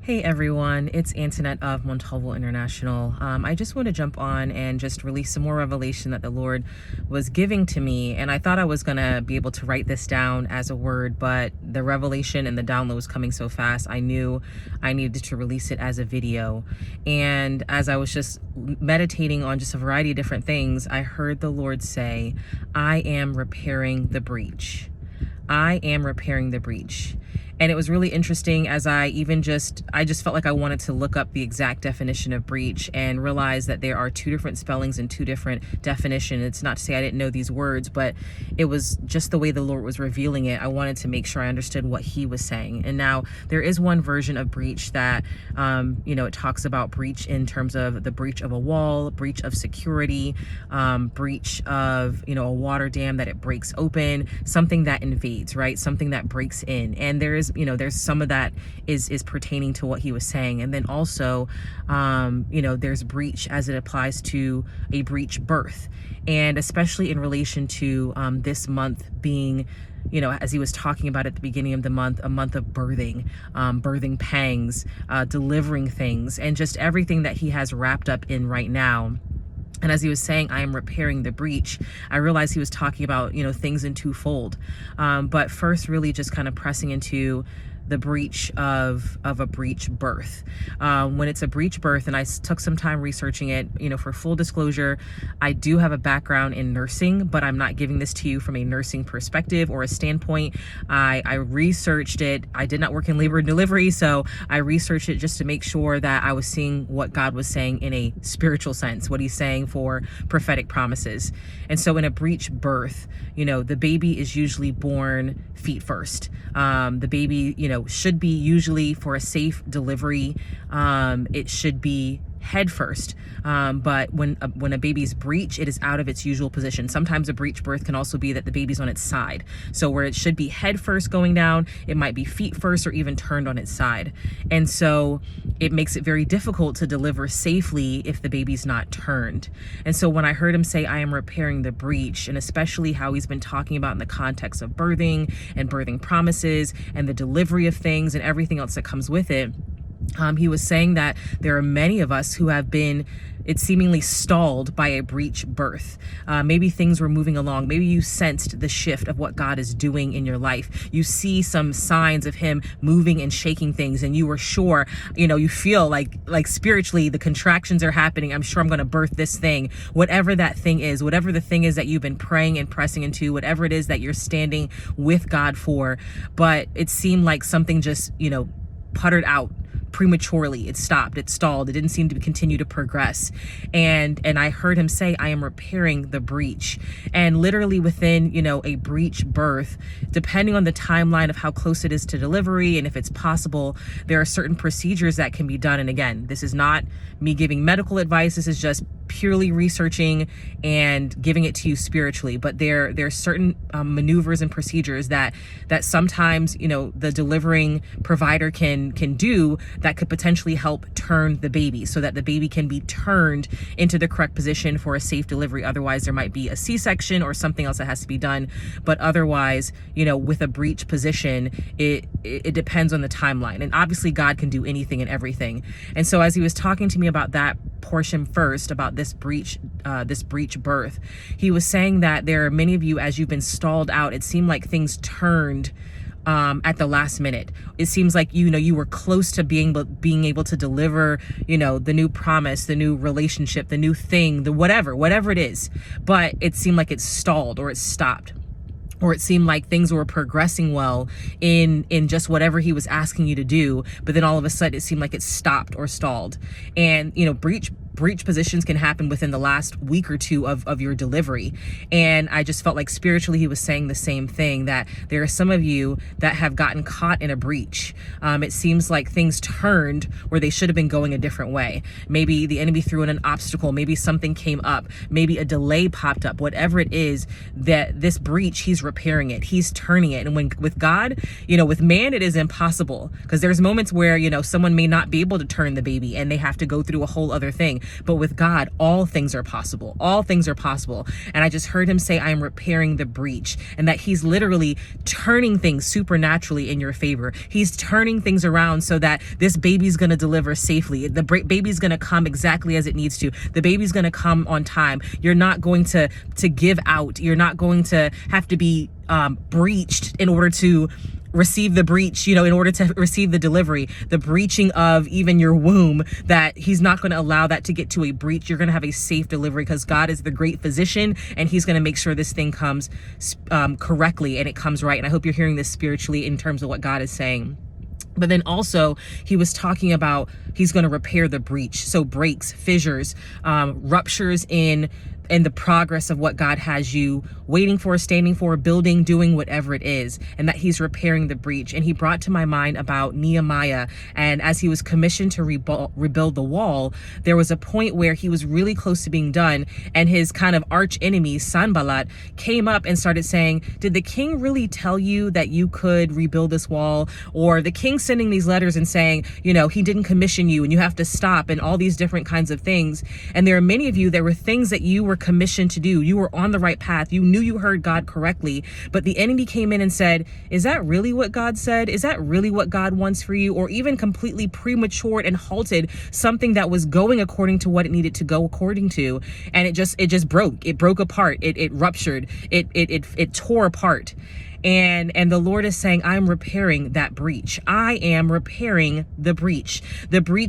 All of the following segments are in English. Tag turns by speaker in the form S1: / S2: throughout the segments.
S1: Hey everyone, it's Antoinette of Montalvo International. I just want to jump on and just release some more revelation that the Lord was giving to me. And I thought I was going to be able to write this down as a word, but the revelation and the download was coming so fast, I knew I needed to release it as a video. And as I was just meditating on just a variety of different things, I heard the Lord say, I am repairing the breach. I am repairing the breach. And it was really interesting as I just felt like I wanted to look up the exact definition of breach and realize that there are two different spellings and two different definitions. It's not to say I didn't know these words, but it was just the way the Lord was revealing it. I wanted to make sure I understood what he was saying. And now there is one version of breach that, it talks about breach in terms of the breach of a wall, breach of security, breach of, a water dam that it breaks open, something that invades, right? Something that breaks in. And there's some of that is pertaining to what he was saying. And then also, there's breach as it applies to a breech birth. And especially in relation to this month being, as he was talking about at the beginning of the month, a month of birthing, birthing pangs, delivering things, and just everything that he has wrapped up in right now. And as he was saying, I am repairing the breach, I realized he was talking about, things in twofold. But first, really just kind of pressing into the breach of a breech birth. When it's a breech birth, and I took some time researching it, for full disclosure, I do have a background in nursing, but I'm not giving this to you from a nursing perspective or a standpoint. I researched it. I did not work in labor and delivery, so I researched it just to make sure that I was seeing what God was saying in a spiritual sense, what he's saying for prophetic promises. And so in a breech birth, the baby is usually born feet first. The baby, should be usually for a safe delivery. It should be head first. But when a baby's breech, it is out of its usual position. Sometimes a breech birth can also be that the baby's on its side. So where it should be head first going down, it might be feet first or even turned on its side. And so it makes it very difficult to deliver safely if the baby's not turned. And so when I heard him say, I am repairing the breach, and especially how he's been talking about in the context of birthing and birthing promises and the delivery of things and everything else that comes with it, he was saying that there are many of us who have been, it's seemingly stalled by a breech birth. Maybe things were moving along. Maybe you sensed the shift of what God is doing in your life. You see some signs of him moving and shaking things, and you were sure, you feel like spiritually the contractions are happening. I'm sure I'm going to birth this thing, whatever that thing is, whatever the thing is that you've been praying and pressing into, whatever it is that you're standing with God for. But it seemed like something just, puttered out prematurely. It stopped, it stalled, it didn't seem to continue to progress. And I heard him say, I am repairing the breach. And literally within, a breech birth, depending on the timeline of how close it is to delivery and if it's possible, there are certain procedures that can be done. And again, this is not me giving medical advice. This is just purely researching and giving it to you spiritually. But there are certain maneuvers and procedures that sometimes, the delivering provider can do that could potentially help turn the baby so that the baby can be turned into the correct position for a safe delivery. Otherwise, there might be a C-section or something else that has to be done. But otherwise, with a breech position, it depends on the timeline. And obviously God can do anything and everything. And so as he was talking to me about that portion first, about this breech birth, he was saying that there are many of you, as you've been stalled out, it seemed like things turned at the last minute. It seems like, you were close to being able to deliver, the new promise, the new relationship, the new thing, the whatever it is. But it seemed like it stalled or it stopped. Or it seemed like things were progressing well in just whatever he was asking you to do. But then all of a sudden it seemed like it stopped or stalled. And, breech positions can happen within the last week or two of your delivery. And I just felt like spiritually he was saying the same thing, that there are some of you that have gotten caught in a breach. It seems like things turned where they should have been going a different way. Maybe the enemy threw in an obstacle. Maybe something came up. Maybe a delay popped up. Whatever it is, that this breach, he's repairing it. He's turning it. And when with God, with man, it is impossible, because there's moments where, someone may not be able to turn the baby and they have to go through a whole other thing. but with God, all things are possible. All things are possible. And I just heard him say, I am repairing the breach, and that he's literally turning things supernaturally in your favor. He's turning things around so that this baby's going to deliver safely. The baby's going to come exactly as it needs to. The baby's going to come on time. You're not going to give out. You're not going to have to be breached in order to receive the breach, in order to receive the delivery, the breaching of even your womb, that he's not going to allow that to get to a breach. You're going to have a safe delivery because God is the great physician, and he's going to make sure this thing comes correctly and it comes right. And I hope you're hearing this spiritually in terms of what God is saying. But then also he was talking about he's going to repair the breach. So breaks, fissures, ruptures in the progress of what God has you waiting for, standing for, building, doing whatever it is, and that he's repairing the breach. And he brought to my mind about Nehemiah. And as he was commissioned to rebuild the wall, there was a point where he was really close to being done, and his kind of arch enemy, Sanballat, came up and started saying, did the king really tell you that you could rebuild this wall? Or the king sending these letters and saying, he didn't commission you and you have to stop, and all these different kinds of things. And there are many of you, there were things that you were commissioned to do. You were on the right path. You knew you heard God correctly, but the enemy came in and said, is that really what God said? Is that really what God wants for you? Or even completely prematured and halted something that was going according to what it needed to go according to. And it just broke. It broke apart. It ruptured. It tore apart. And the Lord is saying, I'm repairing that breach. I am repairing the breach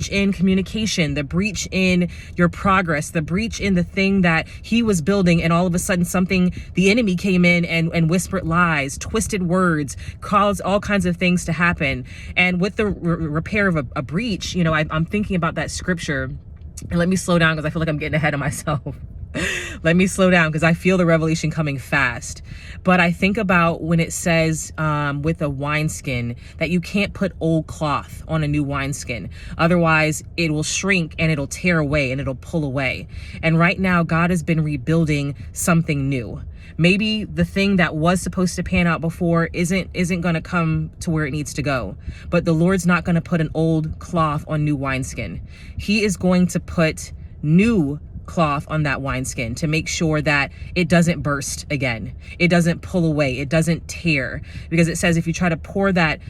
S1: in communication, the breach in your progress, the breach in the thing that he was building. And all of a sudden the enemy came in and whispered lies, twisted words, caused all kinds of things to happen. And with the repair of a breach, I'm thinking about that scripture. And let me slow down because I feel like I'm getting ahead of myself. Let me slow down because I feel the revelation coming fast. But I think about when it says with a wineskin that you can't put old cloth on a new wineskin. Otherwise, it will shrink and it'll tear away and it'll pull away. And right now, God has been rebuilding something new. Maybe the thing that was supposed to pan out before isn't going to come to where it needs to go. But the Lord's not going to put an old cloth on new wineskin. He is going to put new cloth on that wineskin to make sure that it doesn't burst again. It doesn't pull away. It doesn't tear. Because it says if you try to pour that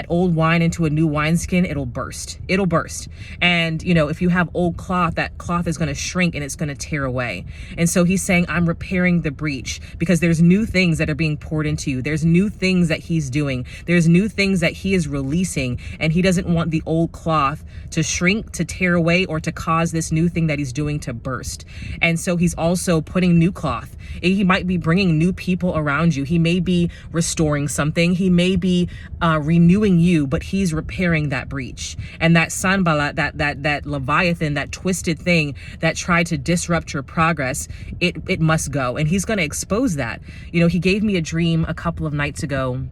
S1: old wine into a new wineskin, it'll burst. It'll burst. And, if you have old cloth, that cloth is going to shrink and it's going to tear away. And so he's saying, I'm repairing the breach because there's new things that are being poured into you. There's new things that he's doing. There's new things that he is releasing, and he doesn't want the old cloth to shrink, to tear away, or to cause this new thing that he's doing to burst. And so he's also putting new cloth. He might be bringing new people around you. He may be restoring something. He may be renewing you, but he's repairing that breach. And that Sanballat, that Leviathan, that twisted thing that tried to disrupt your progress, it must go. And he's going to expose that. He gave me a dream a couple of nights ago,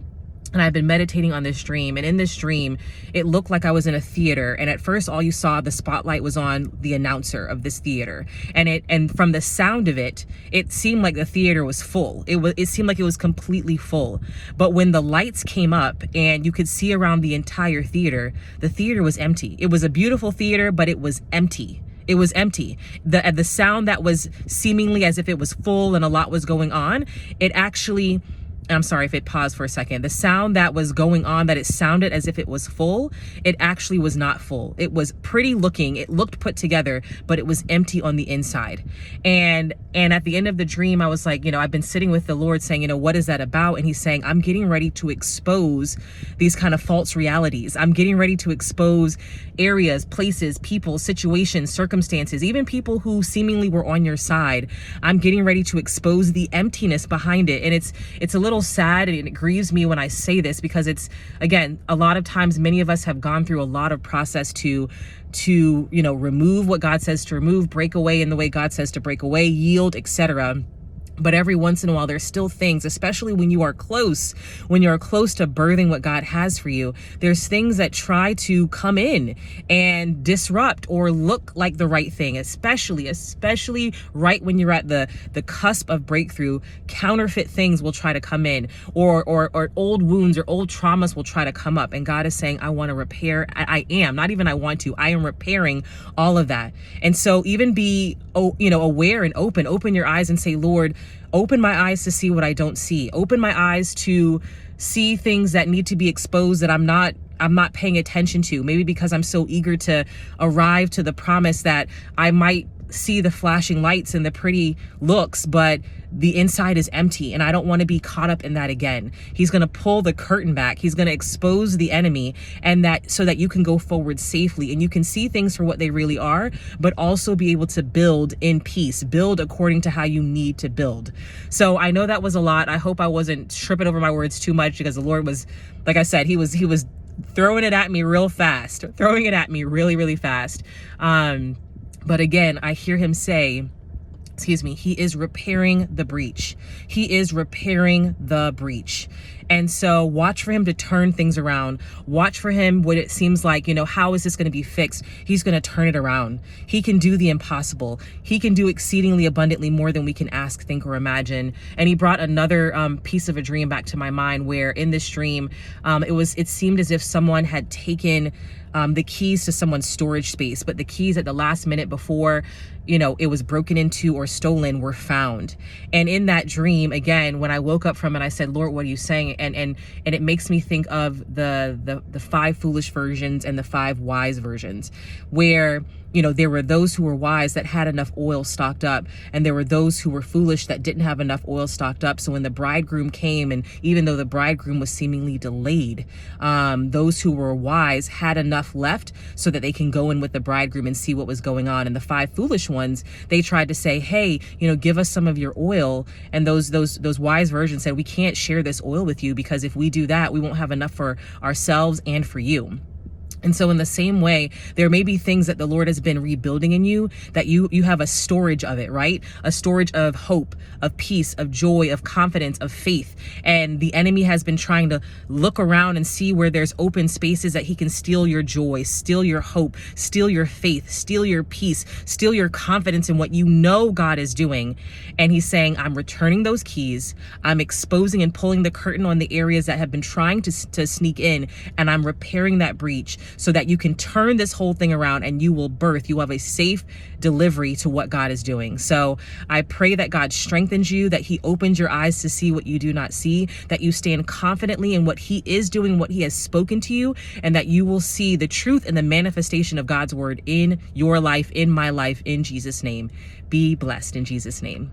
S1: and I've been meditating on this dream. And in this dream, it looked like I was in a theater. And at first, all you saw, the spotlight was on the announcer of this theater. And from the sound of it, it seemed like the theater was full. It seemed like it was completely full. But when the lights came up and you could see around the entire theater, the theater was empty. It was a beautiful theater, but it was empty. It was empty. The sound that was seemingly as if it was full and a lot was going on, it actually... I'm sorry if it paused for a second. The sound that was going on, that it sounded as if it was full, it actually was not full. It was pretty looking. It looked put together, but it was empty on the inside. And at the end of the dream, I was like, I've been sitting with the Lord saying, what is that about? And he's saying, I'm getting ready to expose these kind of false realities. I'm getting ready to expose areas, places, people, situations, circumstances, even people who seemingly were on your side. I'm getting ready to expose the emptiness behind it. And it's a little sad, and it grieves me when I say this, because it's, again, a lot of times many of us have gone through a lot of process to remove what God says to remove, break away in the way God says to break away, yield, etc. But every once in a while, there's still things, especially when you're close to birthing what God has for you, there's things that try to come in and disrupt or look like the right thing, especially right when you're at the cusp of breakthrough. Counterfeit things will try to come in, or old wounds or old traumas will try to come up. And God is saying, I want to repair. I am repairing all of that. And so even be, aware and open your eyes and say, Lord, open my eyes to see what I don't see. Open my eyes to see things that need to be exposed that I'm not paying attention to. Maybe because I'm so eager to arrive to the promise that I might see the flashing lights and the pretty looks, but the inside is empty, and I don't want to be caught up in that again. He's going to pull the curtain back. He's going to expose the enemy, and that so that you can go forward safely and you can see things for what they really are, but also be able to build in peace, build according to how you need to build. So I know that was a lot. I hope I wasn't tripping over my words too much, because the Lord was, like I said, he was throwing it at me real fast, throwing it at me really, really fast. But again, I hear him say, he is repairing the breach. He is repairing the breach. And so watch for him to turn things around. Watch for him when it seems like, how is this going to be fixed? He's going to turn it around. He can do the impossible. He can do exceedingly abundantly more than we can ask, think, or imagine. And he brought another piece of a dream back to my mind, where in this dream, it seemed as if someone had taken the keys to someone's storage space, but the keys at the last minute before, it was broken into or stolen, were found. And in that dream, again, when I woke up from it, I said, Lord, what are you saying? And it makes me think of the 5 foolish versions and the 5 wise versions, where there were those who were wise that had enough oil stocked up, and there were those who were foolish that didn't have enough oil stocked up. So when the bridegroom came, and even though the bridegroom was seemingly delayed, those who were wise had enough left so that they can go in with the bridegroom and see what was going on. And the 5 foolish ones, they tried to say, hey, give us some of your oil. And those wise versions said, we can't share this oil with you, because if we do that, we won't have enough for ourselves and for you. And so in the same way, there may be things that the Lord has been rebuilding in you, that you have a storage of it, right? A storage of hope, of peace, of joy, of confidence, of faith. And the enemy has been trying to look around and see where there's open spaces that he can steal your joy, steal your hope, steal your faith, steal your peace, steal your confidence in what God is doing. And he's saying, I'm returning those keys. I'm exposing and pulling the curtain on the areas that have been trying to sneak in, and I'm repairing that breach, so that you can turn this whole thing around and you will have a safe delivery to what God is doing. So I pray that God strengthens you, that he opens your eyes to see what you do not see, that you stand confidently in what he is doing, what he has spoken to you, and that you will see the truth and the manifestation of God's word in your life, in my life, in Jesus' name. Be blessed in Jesus' name.